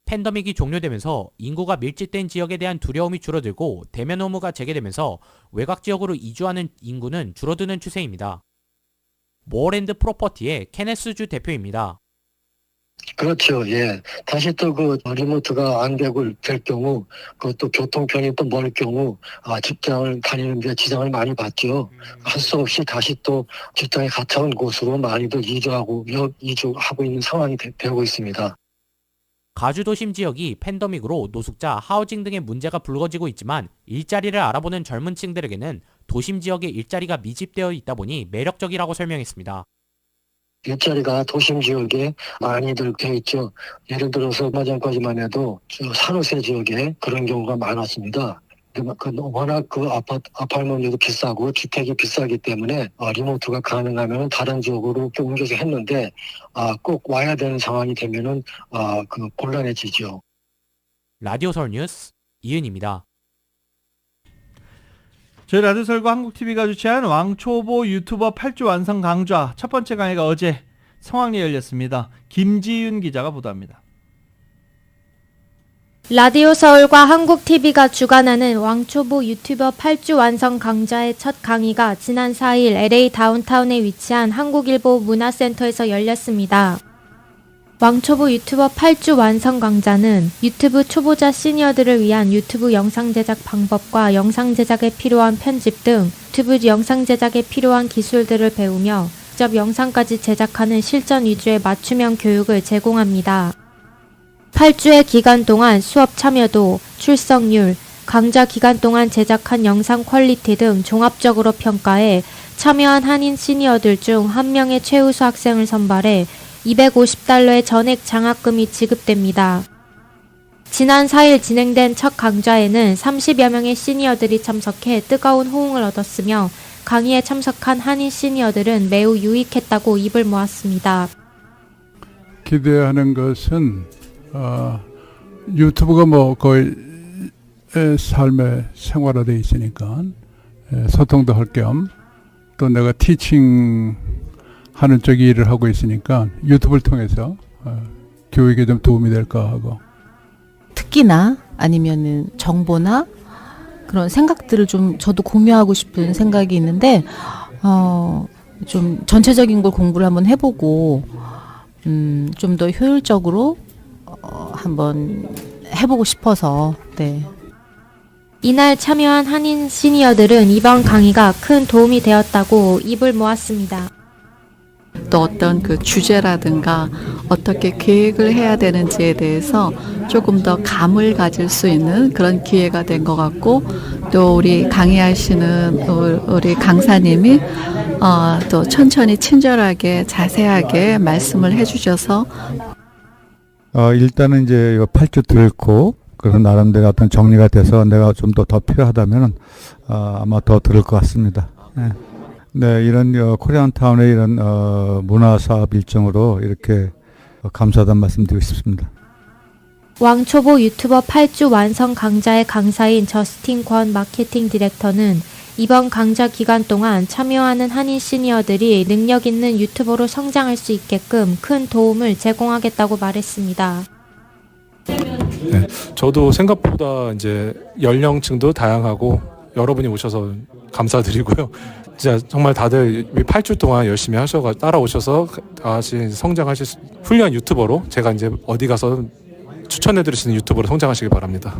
팬데믹이 종료되면서 인구가 밀집된 지역에 대한 두려움이 줄어들고 대면 업무가 재개되면서 외곽 지역으로 이주하는 인구는 줄어드는 추세입니다. 모어랜드 프로퍼티의 케네스주 대표입니다. 그렇죠. 예. 다시 또 리모트가 안 되고 될 경우, 그것도 교통편이 또 멀 경우, 직장을 다니는 데 지장을 많이 받죠. 할 수 없이 다시 또 직장에 가까운 곳으로 많이들 이주하고 있는 상황이 되고 있습니다. 가주 도심 지역이 팬데믹으로 노숙자, 하우징 등의 문제가 불거지고 있지만 일자리를 알아보는 젊은 층들에게는 도심 지역에 일자리가 미집되어 있다 보니 매력적이라고 설명했습니다. 일자리가 도심 지역에 많이들 돼 있죠. 예를 들어서 얼마 전까지만 해도 산호세 지역에 그런 경우가 많았습니다. 워낙 그 아파트먼트도 비싸고 주택이 비싸기 때문에 리모트가 가능하면 다른 지역으로 옮겨서 했는데 꼭 와야 되는 상황이 되면은 곤란해지죠. 라디오 서울 뉴스 이은입니다. 저희 라디오설과 한국TV가 주최한 왕초보 유튜버 8주 완성 강좌 첫 번째 강의가 어제 성황리에 열렸습니다. 김지윤 기자가 보도합니다. 라디오 서울과 한국TV가 주관하는 왕초보 유튜버 8주 완성 강좌의 첫 강의가 지난 4일 LA 다운타운에 위치한 한국일보 문화센터에서 열렸습니다. 왕초보 유튜버 8주 완성 강좌는 유튜브 초보자 시니어들을 위한 유튜브 영상 제작 방법과 영상 제작에 필요한 편집 등 유튜브 영상 제작에 필요한 기술들을 배우며 직접 영상까지 제작하는 실전 위주의 맞춤형 교육을 제공합니다. 8주의 기간 동안 수업 참여도, 출석률, 강좌 기간 동안 제작한 영상 퀄리티 등 종합적으로 평가해 참여한 한인 시니어들 중 1명의 최우수 학생을 선발해 $250의 전액 장학금이 지급됩니다. 지난 4일 진행된 첫 강좌에는 30여 명의 시니어들이 참석해 뜨거운 호응을 얻었으며 강의에 참석한 한인 시니어들은 매우 유익했다고 입을 모았습니다. 기대하는 것은 유튜브가 거의 삶의 생활화되어 있으니까 소통도 할 겸 또 내가 티칭 하는 쪽 일을 하고 있으니까 유튜브를 통해서 교육에 좀 도움이 될까 하고. 특기나 아니면은 정보나 그런 생각들을 좀 저도 공유하고 싶은 생각이 있는데 좀 전체적인 걸 공부를 한번 해보고 좀 더 효율적으로 한번 해보고 싶어서. 네. 이날 참여한 한인 시니어들은 이번 강의가 큰 도움이 되었다고 입을 모았습니다. 또 어떤 그 주제라든가 어떻게 계획을 해야 되는지에 대해서 조금 더 감을 가질 수 있는 그런 기회가 된 것 같고, 또 우리 강의하시는 우리 강사님이 또 천천히 친절하게 자세하게 말씀을 해주셔서 일단은 이제 8주 들고 그래서 나름대로 어떤 정리가 돼서 내가 좀 더 필요하다면 아마 더 들을 것 같습니다. 네. 네, 이런 코리안타운의 이런 문화사업 일정으로 이렇게 감사하다는 말씀드리고 싶습니다. 왕초보 유튜버 8주 완성 강좌의 강사인 저스틴 권 마케팅 디렉터는 이번 강좌 기간 동안 참여하는 한인 시니어들이 능력 있는 유튜버로 성장할 수 있게끔 큰 도움을 제공하겠다고 말했습니다. 네, 저도 생각보다 이제 연령층도 다양하고 여러분이 오셔서 감사드리고요. 진짜 정말 다들 8주 동안 열심히 따라오셔서 다시 성장하실 훌륭한 유튜버로 제가 이제 어디 가서 추천해드릴 수 있는 유튜버로 성장하시길 바랍니다.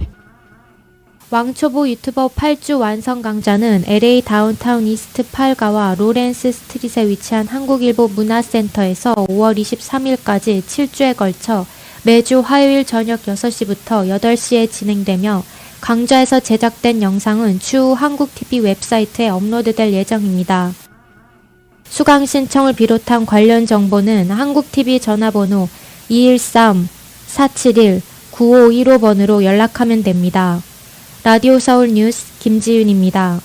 왕초보 유튜버 8주 완성 강좌는 LA 다운타운 이스트 8가와 로렌스 스트릿에 위치한 한국일보 문화센터에서 5월 23일까지 7주에 걸쳐 매주 화요일 저녁 6시부터 8시에 진행되며 강좌에서 제작된 영상은 추후 한국TV 웹사이트에 업로드될 예정입니다. 수강 신청을 비롯한 관련 정보는 한국TV 전화번호 213-471-9515번으로 연락하면 됩니다. 라디오 서울 뉴스 김지윤입니다.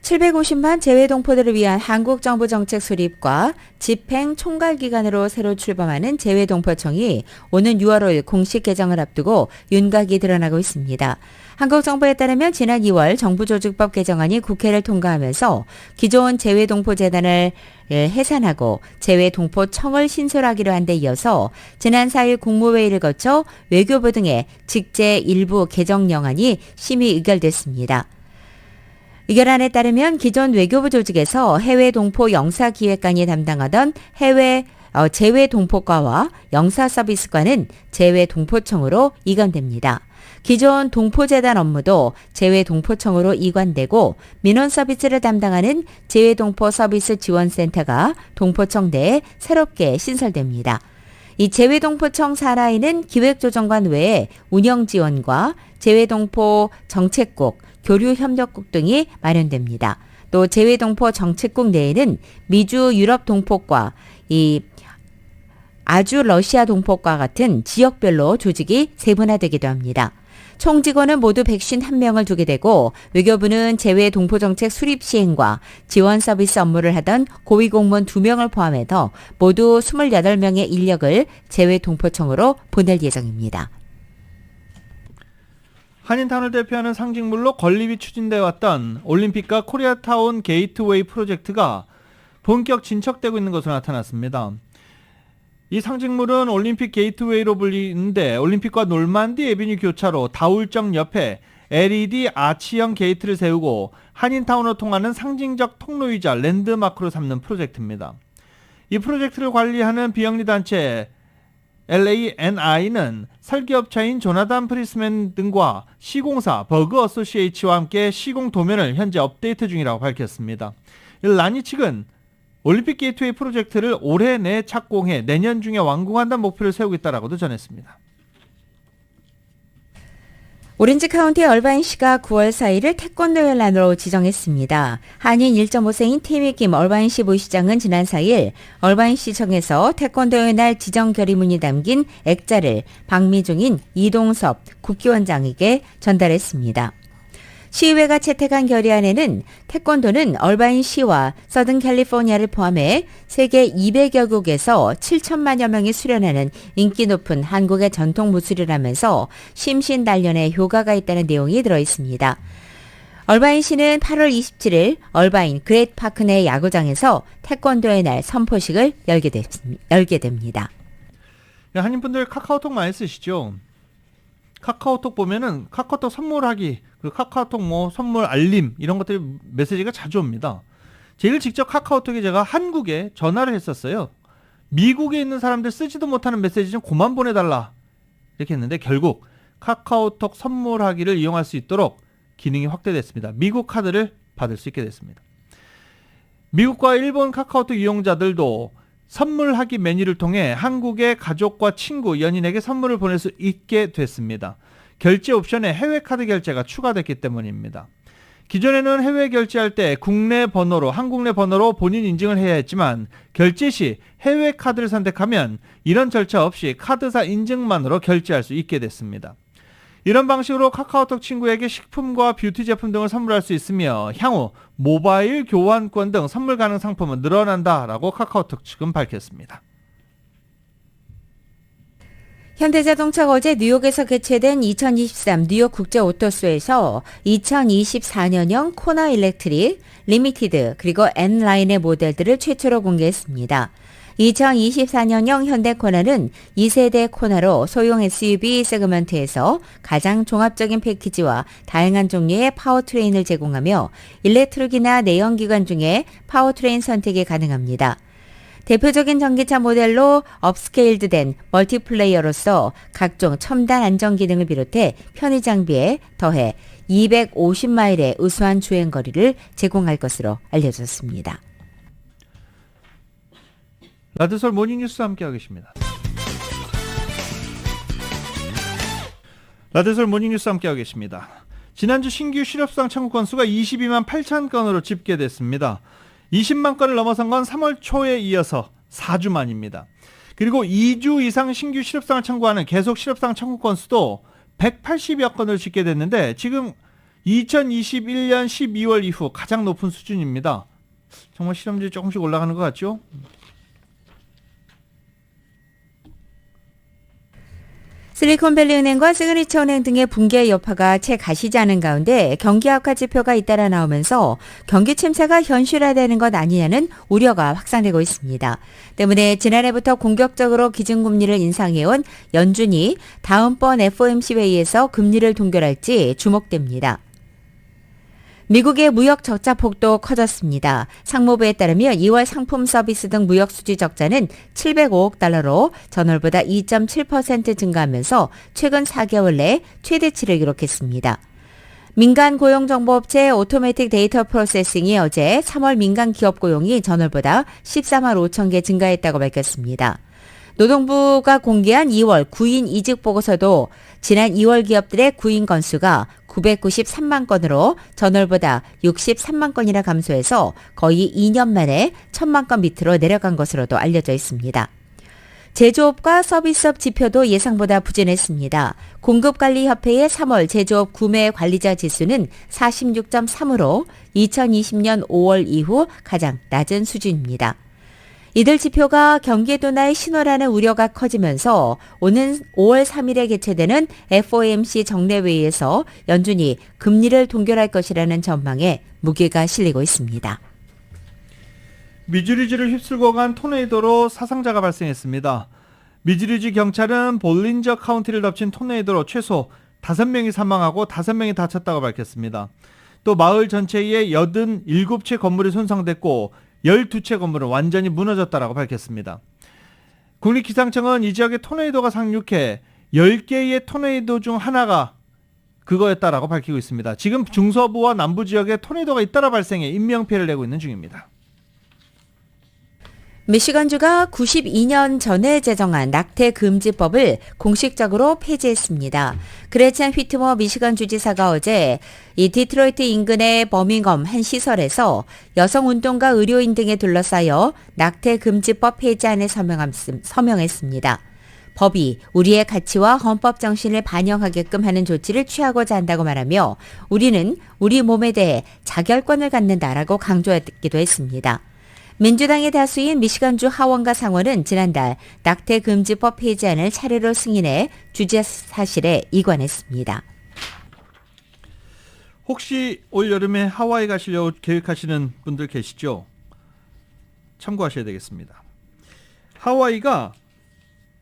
750만 재외동포들을 위한 한국정부정책 수립과 집행 총괄 기관으로 새로 출범하는 재외동포청이 오는 6월 5일 공식 개정을 앞두고 윤곽이 드러나고 있습니다. 한국정부에 따르면 지난 2월 정부조직법 개정안이 국회를 통과하면서 기존 재외동포재단을 해산하고 재외동포청을 신설하기로 한 데 이어서 지난 4일 국무회의를 거쳐 외교부 등의 직제 일부 개정령안이 심의 의결됐습니다. 의결안에 따르면 기존 외교부 조직에서 해외 동포 영사 기획관이 담당하던 재외 동포과와 영사 서비스과는 재외 동포청으로 이관됩니다. 기존 동포재단 업무도 재외 동포청으로 이관되고 민원 서비스를 담당하는 재외 동포 서비스 지원센터가 동포청 내에 새롭게 신설됩니다. 이 재외동포청 산하에는 기획조정관 외에 운영지원과 재외동포 정책국, 교류협력국 등이 마련됩니다. 또 재외동포 정책국 내에는 미주 유럽 동포과, 이 아주 러시아 동포과 같은 지역별로 조직이 세분화되기도 합니다. 총 직원은 모두 151명을 두게 되고 외교부는 재외 동포정책 수립 시행과 지원 서비스 업무를 하던 고위공무원 2명을 포함해서 모두 28명의 인력을 재외 동포청으로 보낼 예정입니다. 한인타운을 대표하는 상징물로 건립이 추진되어 왔던 올림픽과 코리아타운 게이트웨이 프로젝트가 본격 진척되고 있는 것으로 나타났습니다. 이 상징물은 올림픽 게이트웨이로 불리는데 올림픽과 놀만디 에비뉴 교차로 다울정 옆에 LED 아치형 게이트를 세우고 한인타운으로 통하는 상징적 통로이자 랜드마크로 삼는 프로젝트입니다. 이 프로젝트를 관리하는 비영리단체 LANI는 설계업체인 조나단 프리스맨 등과 시공사 버그 어소시에이츠와 함께 시공 도면을 현재 업데이트 중이라고 밝혔습니다. 라니 측은 올림픽 게이트웨이 프로젝트를 올해 내 착공해 내년 중에 완공한다는 목표를 세우고 있다라고도 전했습니다. 오렌지 카운티 얼바인시가 9월 4일을 태권도의 날로 지정했습니다. 한인 1.5세인 티미 김 얼바인시 부시장은 지난 4일 얼바인시청에서 태권도의 날 지정 결의문이 담긴 액자를 박미중인 이동섭 국기원장에게 전달했습니다. 시의회가 채택한 결의안에는 태권도는 얼바인시와 서든 캘리포니아를 포함해 세계 200여국에서 7천만여 명이 수련하는 인기 높은 한국의 전통 무술이라면서 심신단련에 효과가 있다는 내용이 들어있습니다. 얼바인시는 8월 27일 얼바인 그레이트파크 내 야구장에서 태권도의 날 선포식을 열게 됩니다. 한인분들 카카오톡 많이 쓰시죠? 카카오톡 보면은 카카오톡 선물하기, 그리고 카카오톡 뭐 선물 알림 이런 것들이 메시지가 자주 옵니다. 제일 직접 카카오톡에 제가 한국에 전화를 했었어요. 미국에 있는 사람들 쓰지도 못하는 메시지 좀 그만 보내달라 이렇게 했는데 결국 카카오톡 선물하기를 이용할 수 있도록 기능이 확대됐습니다. 미국 카드를 받을 수 있게 됐습니다. 미국과 일본 카카오톡 이용자들도 선물하기 메뉴를 통해 한국의 가족과 친구, 연인에게 선물을 보낼 수 있게 됐습니다. 결제 옵션에 해외 카드 결제가 추가됐기 때문입니다. 기존에는 해외 결제할 때 국내 번호로, 한국 내 번호로 본인 인증을 해야 했지만 결제 시 해외 카드를 선택하면 이런 절차 없이 카드사 인증만으로 결제할 수 있게 됐습니다. 이런 방식으로 카카오톡 친구에게 식품과 뷰티 제품 등을 선물할 수 있으며 향후 모바일 교환권 등 선물 가능 상품은 늘어난다라고 카카오톡 측은 밝혔습니다. 현대자동차가 어제 뉴욕에서 개최된 2023 뉴욕 국제 오토쇼에서 2024년형 코나 일렉트릭, 리미티드 그리고 N라인의 모델들을 최초로 공개했습니다. 2024년형 현대 코나는 2세대 코나로 소형 SUV 세그먼트에서 가장 종합적인 패키지와 다양한 종류의 파워트레인을 제공하며 일렉트릭이나 내연기관 중에 파워트레인 선택이 가능합니다. 대표적인 전기차 모델로 업스케일드된 멀티플레이어로서 각종 첨단 안전 기능을 비롯해 편의 장비에 더해 250마일의 우수한 주행거리를 제공할 것으로 알려졌습니다. 라디오서울 모닝뉴스 함께하고 계십니다. 라디오서울 모닝뉴스 함께하고 계십니다. 지난주 신규 실업수당 청구 건수가 22만 8천 건으로 집계됐습니다. 20만 건을 넘어선 건 3월 초에 이어서 4주 만입니다. 그리고 2주 이상 신규 실업수당을 청구하는 계속 실업수당 청구 건수도 180여 건을 집계됐는데 지금 2021년 12월 이후 가장 높은 수준입니다. 정말 실업률이 조금씩 올라가는 것 같죠? 실리콘밸리은행과 시그니처은행 등의 붕괴 여파가 채 가시지 않은 가운데 경기 악화 지표가 잇따라 나오면서 경기 침체가 현실화되는 것 아니냐는 우려가 확산되고 있습니다. 때문에 지난해부터 공격적으로 기준금리를 인상해온 연준이 다음번 FOMC 회의에서 금리를 동결할지 주목됩니다. 미국의 무역 적자 폭도 커졌습니다. 상무부에 따르면 2월 상품 서비스 등 무역 수지 적자는 705억 달러로 전월보다 2.7% 증가하면서 최근 4개월 내 최대치를 기록했습니다. 민간 고용정보업체 오토매틱 데이터 프로세싱이 어제 3월 민간 기업 고용이 전월보다 14만 5천 개 증가했다고 밝혔습니다. 노동부가 공개한 2월 구인 이직 보고서도 지난 2월 기업들의 구인 건수가 993만 건으로 전월보다 63만 건이나 감소해서 거의 2년 만에 1000만 건 밑으로 내려간 것으로도 알려져 있습니다. 제조업과 서비스업 지표도 예상보다 부진했습니다. 공급관리협회의 3월 제조업 구매 관리자 지수는 46.3으로 2020년 5월 이후 가장 낮은 수준입니다. 이들 지표가 경기 둔화의 신호라는 우려가 커지면서 오는 5월 3일에 개최되는 FOMC 정례회의에서 연준이 금리를 동결할 것이라는 전망에 무게가 실리고 있습니다. 미주리주를 휩쓸고 간 토네이도로 사상자가 발생했습니다. 미주리주 경찰은 볼린저 카운티를 덮친 토네이도로 최소 5명이 사망하고 5명이 다쳤다고 밝혔습니다. 또 마을 전체의 87채 건물이 손상됐고 12채 건물은 완전히 무너졌다고 밝혔습니다. 국립기상청은 이 지역에 토네이도가 상륙해 10개의 토네이도 중 하나가 그거였다라고 밝히고 있습니다. 지금 중서부와 남부 지역에 토네이도가 잇따라 발생해 인명피해를 내고 있는 중입니다. 미시건주가 92년 전에 제정한 낙태 금지법을 공식적으로 폐지했습니다. 그레첸 휘트머 미시건 주지사가 어제 이 디트로이트 인근의 버밍엄 한 시설에서 여성운동가 의료인 등에 둘러싸여 낙태 금지법 폐지안에 서명했습니다. 법이 우리의 가치와 헌법 정신을 반영하게끔 하는 조치를 취하고자 한다고 말하며 우리는 우리 몸에 대해 자결권을 갖는다라고 강조했기도 했습니다. 민주당의 다수인 미시건주 하원과 상원은 지난달 낙태 금지법 폐지안을 차례로 승인해 주재사실에 이관했습니다. 혹시 올 여름에 하와이 가시려고 계획하시는 분들 계시죠? 참고하셔야 되겠습니다. 하와이가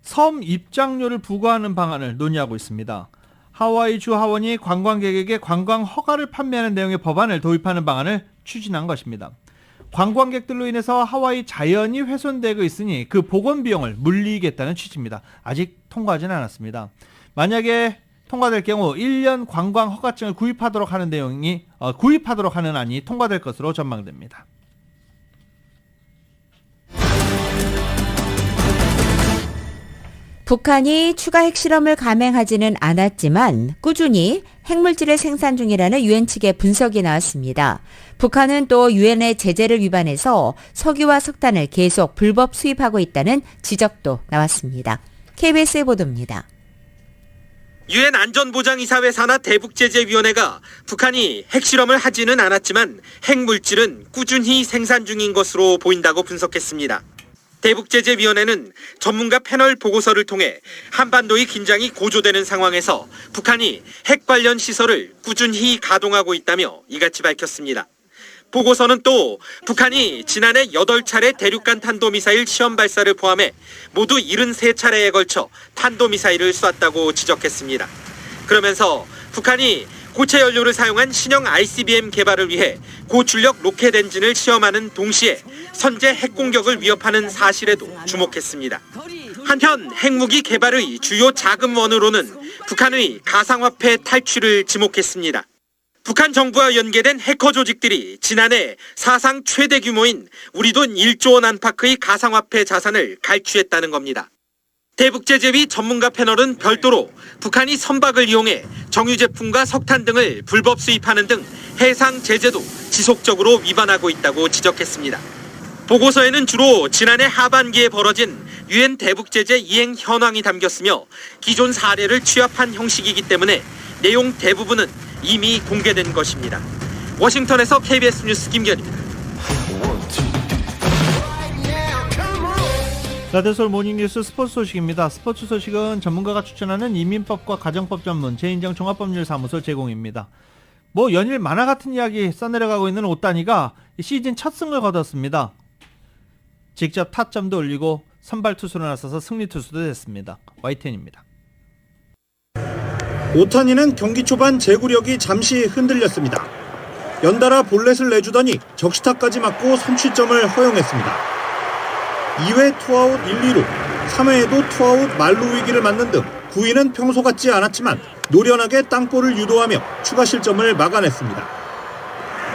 섬 입장료를 부과하는 방안을 논의하고 있습니다. 하와이 주 하원이 관광객에게 관광 허가를 판매하는 내용의 법안을 도입하는 방안을 추진한 것입니다. 관광객들로 인해서 하와이 자연이 훼손되고 있으니 그 복원 비용을 물리겠다는 취지입니다. 아직 통과하지는 않았습니다. 만약에 통과될 경우 1년 관광 허가증을 구입하도록 하는 안이 통과될 것으로 전망됩니다. 북한이 추가 핵실험을 감행하지는 않았지만 꾸준히 핵물질을 생산 중이라는 유엔 측의 분석이 나왔습니다. 북한은 또 유엔의 제재를 위반해서 석유와 석탄을 계속 불법 수입하고 있다는 지적도 나왔습니다. KBS의 보도입니다. 유엔 안전보장이사회 산하 대북제재위원회가 북한이 핵실험을 하지는 않았지만 핵물질은 꾸준히 생산 중인 것으로 보인다고 분석했습니다. 대북제재위원회는 전문가 패널 보고서를 통해 한반도의 긴장이 고조되는 상황에서 북한이 핵 관련 시설을 꾸준히 가동하고 있다며 이같이 밝혔습니다. 보고서는 또 북한이 지난해 8차례 대륙간 탄도미사일 시험 발사를 포함해 모두 73차례에 걸쳐 탄도미사일을 쐈다고 지적했습니다. 그러면서 북한이 고체 연료를 사용한 신형 ICBM 개발을 위해 고출력 로켓 엔진을 시험하는 동시에 선제 핵공격을 위협하는 사실에도 주목했습니다. 한편 핵무기 개발의 주요 자금원으로는 북한의 가상화폐 탈취를 지목했습니다. 북한 정부와 연계된 해커 조직들이 지난해 사상 최대 규모인 우리 돈 1조 원 안팎의 가상화폐 자산을 갈취했다는 겁니다. 대북제재위 전문가 패널은 별도로 북한이 선박을 이용해 정유 제품과 석탄 등을 불법 수입하는 등 해상 제재도 지속적으로 위반하고 있다고 지적했습니다. 보고서에는 주로 지난해 하반기에 벌어진 유엔 대북제재 이행 현황이 담겼으며 기존 사례를 취합한 형식이기 때문에 내용 대부분은 이미 공개된 것입니다. 워싱턴에서 KBS 뉴스 김기현입니다. 라디오서울 모닝뉴스 스포츠 소식입니다. 스포츠 소식은 전문가가 추천하는 이민법과 가정법 전문 재인정 종합법률사무소 제공입니다. 연일 만화 같은 이야기 써내려가고 있는 오따니가 시즌 첫 승을 거뒀습니다. 직접 타점도 올리고 선발 투수로 나서서 승리 투수도 됐습니다. YTN입니다. 오타니는 경기 초반 제구력이 잠시 흔들렸습니다. 연달아 볼넷을 내주더니 적시타까지 맞고 선취점을 허용했습니다. 2회 투아웃 1, 2루, 3회에도 투아웃 만루 위기를 맞는 등 9위는 평소 같지 않았지만 노련하게 땅볼을 유도하며 추가 실점을 막아냈습니다.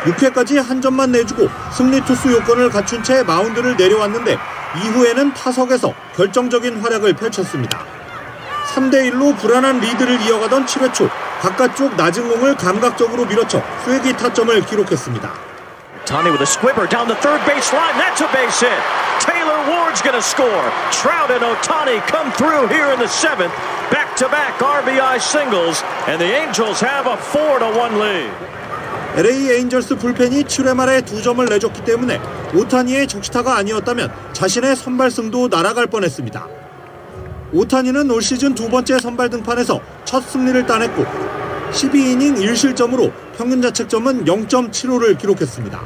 6회까지 한 점만 내주고 승리 투수 요건을 갖춘 채 마운드를 내려왔는데 이후에는 타석에서 결정적인 활약을 펼쳤습니다. 3대1로 불안한 리드를 이어가던 7회 초 바깥쪽 낮은 공을 감각적으로 밀어쳐 쐐기 타점을 기록했습니다. Ohtani with a squibber down the third base line. That's a base hit. Taylor Ward's going to score. Trout and Ohtani come through here in the 7th. Back-to-back RBI singles, and the Angels have a 4-1 lead. LA 에인절스 불펜이 7회 말에 2점을 내줬기 때문에 오타니의 적시타가 아니었다면 자신의 선발승도 날아갈 뻔했습니다. 오타니는 올 시즌 두 번째 선발 등판에서 첫 승리를 따냈고 12이닝 1실점으로 평균 자책점은 0.75를 기록했습니다.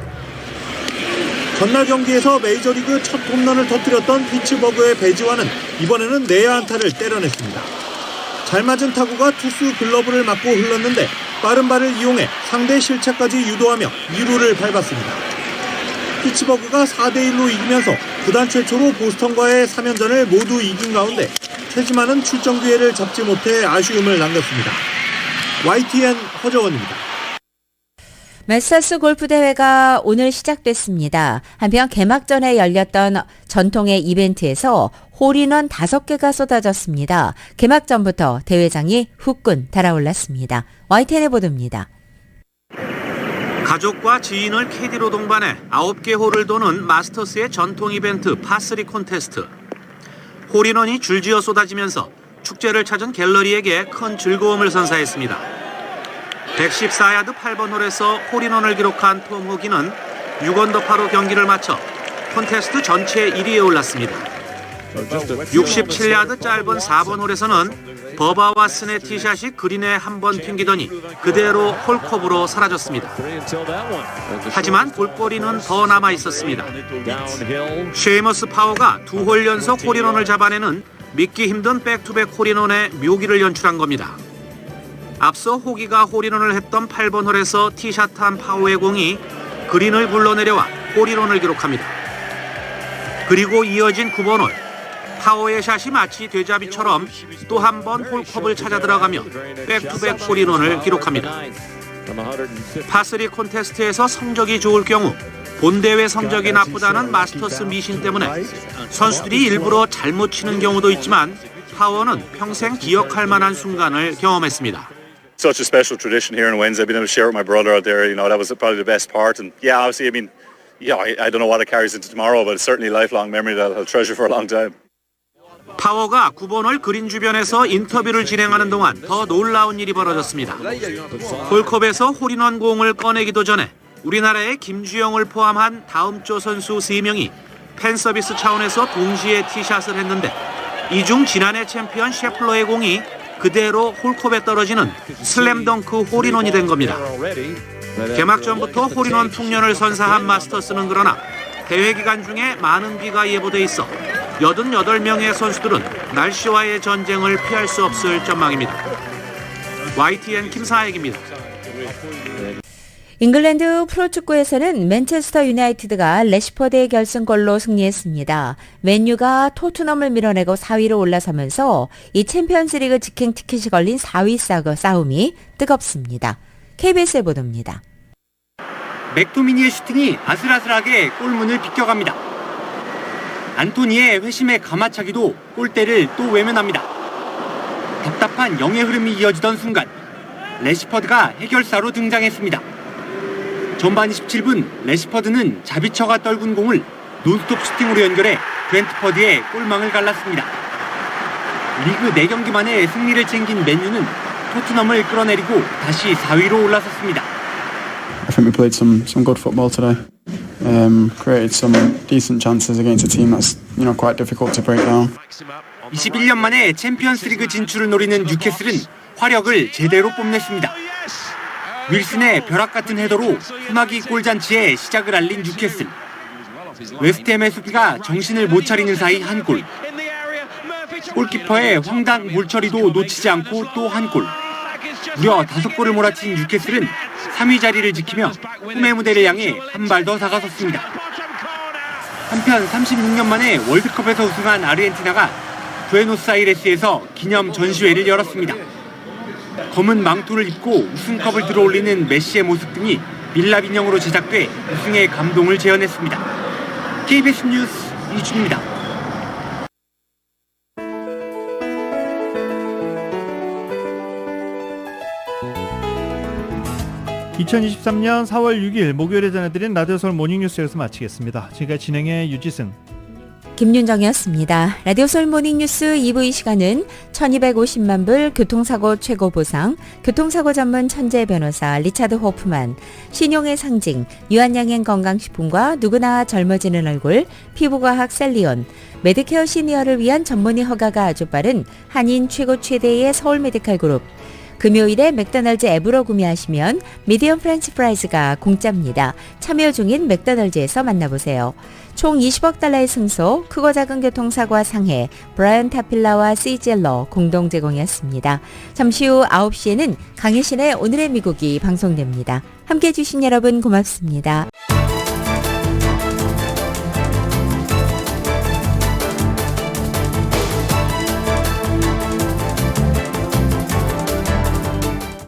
전날 경기에서 메이저리그 첫 홈런을 터뜨렸던 피츠버그의 배지와는 이번에는 내야 안타를 때려냈습니다. 잘 맞은 타구가 투수 글러브를 맞고 흘렀는데 빠른 발을 이용해 상대 실책까지 유도하며 2루를 밟았습니다. 피츠버그가 4대1로 이기면서 구단 최초로 보스턴과의 3연전을 모두 이긴 가운데 최지만은 출전 기회를 잡지 못해 아쉬움을 남겼습니다. YTN 허정원입니다. 마스터스 골프 대회가 오늘 시작됐습니다. 한편 개막전에 열렸던 전통의 이벤트에서 홀인원 5개가 쏟아졌습니다. 개막전부터 대회장이 후끈 달아올랐습니다. YTN의 보도입니다. 가족과 지인을 캐디로 동반해 9개 홀을 도는 마스터스의 전통 이벤트 파3 콘테스트. 홀인원이 줄지어 쏟아지면서 축제를 찾은 갤러리에게 큰 즐거움을 선사했습니다. 114야드 8번 홀에서 홀인원을 기록한 톰 호기는 6언더파로 경기를 마쳐 콘테스트 전체 1위에 올랐습니다. 67야드 짧은 4번 홀에서는 버바 왓슨의 티샷이 그린에 한 번 튕기더니 그대로 홀컵으로 사라졌습니다. 하지만 볼거리는 더 남아 있었습니다. 쉐이머스 파워가 2홀 연속 홀인원을 잡아내는 믿기 힘든 백투백 홀인원의 묘기를 연출한 겁니다. 앞서 호기가 홀인원을 했던 8번 홀에서 티샷한 파워의 공이 그린을 굴러내려와 홀인원을 기록합니다. 그리고 이어진 9번 홀, 파워의 샷이 마치 되자비처럼 또 한 번 홀컵을 찾아 들어가며 백투백 홀인원을 기록합니다. 파3 콘테스트에서 성적이 좋을 경우 본대회 성적이 나쁘다는 마스터스 미신 때문에 선수들이 일부러 잘못 치는 경우도 있지만 파워는 평생 기억할 만한 순간을 경험했습니다. Such a special tradition here in Wednesday. I've been able to share with my brother out there. You know, that was probably the best part. And yeah, obviously, I mean, I don't know what it carries into tomorrow, but it's certainly a lifelong memory that I'll treasure for a long time. 파워가 9번 홀 그린 주변에서 인터뷰를 진행하는 동안 더 놀라운 일이 벌어졌습니다. 홀컵에서 홀인원 공을 꺼내기도 전에 우리나라의 김주영을 포함한 다음 조 선수 3명이 팬서비스 차원에서 동시에 티샷을 했는데 이 중 지난해 챔피언 셰플러의 공이 그대로 홀컵에 떨어지는 슬램덩크 홀인원이 된 겁니다. 개막전부터 홀인원 풍년을 선사한 마스터스는 그러나 대회 기간 중에 많은 비가 예보돼 있어 88명의 선수들은 날씨와의 전쟁을 피할 수 없을 전망입니다. YTN 김사익입니다. 잉글랜드 프로축구에서는 맨체스터 유나이티드가 레시퍼드의 결승골로 승리했습니다. 맨유가 토트넘을 밀어내고 4위로 올라서면서 이 챔피언스리그 직행 티켓이 걸린 4위 싸움이 뜨겁습니다. KBS의 보도입니다. 맥토미니의 슈팅이 아슬아슬하게 골문을 비껴갑니다. 안토니의 회심의 가마차기도 골대를 또 외면합니다. 답답한 영의 흐름이 이어지던 순간 레시퍼드가 해결사로 등장했습니다. 전반 27분 레시퍼드는 자비처가 떨군 공을 논스톱 슈팅으로 연결해 브렌트퍼드의 골망을 갈랐습니다. 리그 4경기 만에 승리를 챙긴 맨유는 토트넘을 끌어내리고 다시 4위로 올라섰습니다. I think we played some good football today. Created some decent chances against a team that's quite difficult to break down. 21년 만에 챔피언스리그 진출을 노리는 뉴캐슬은 화력을 제대로 뽐냈습니다. 윌슨의 벼락 같은 헤더로 소나기 골잔치에 시작을 알린 뉴캐슬. 웨스트햄의 수비가 정신을 못 차리는 사이 한 골. 골키퍼의 황당 몰처리도 놓치지 않고 또 한 골. 무려 5골을 몰아친 뉴캐슬은 3위 자리를 지키며 꿈의 무대를 향해 한 발 더 다가섰습니다. 한편 36년 만에 월드컵에서 우승한 아르헨티나가 부에노스아이레스에서 기념 전시회를 열었습니다. 검은 망토를 입고 우승컵을 들어올리는 메시의 모습 등이 밀랍 인형으로 제작돼 우승의 감동을 재현했습니다. KBS 뉴스 이준입니다. 2023년 4월 6일 목요일에 전해드린 라디오 서울 모닝뉴스 여기서 마치겠습니다. 지금까지 진행의 유지승, 김윤정이었습니다. 라디오 서울 모닝뉴스 2부 이 시간은 1250만 불 교통사고 최고 보상, 교통사고 전문 천재 변호사 리차드 호프만, 신용의 상징 유한양행 건강식품과 누구나 젊어지는 얼굴 피부과학 셀리온, 메디케어 시니어를 위한 전문의 허가가 아주 빠른 한인 최고 최대의 서울 메디칼 그룹, 금요일에 맥도날드 앱으로 구매하시면 미디엄 프렌치 프라이즈가 공짜입니다. 참여 중인 맥도날드에서 만나보세요. 총 20억 달러의 승소, 크고 작은 교통사고와 상해, 브라이언 타필라와 시젤러 공동 제공이었습니다. 잠시 후 9시에는 강혜신의 오늘의 미국이 방송됩니다. 함께해 주신 여러분 고맙습니다.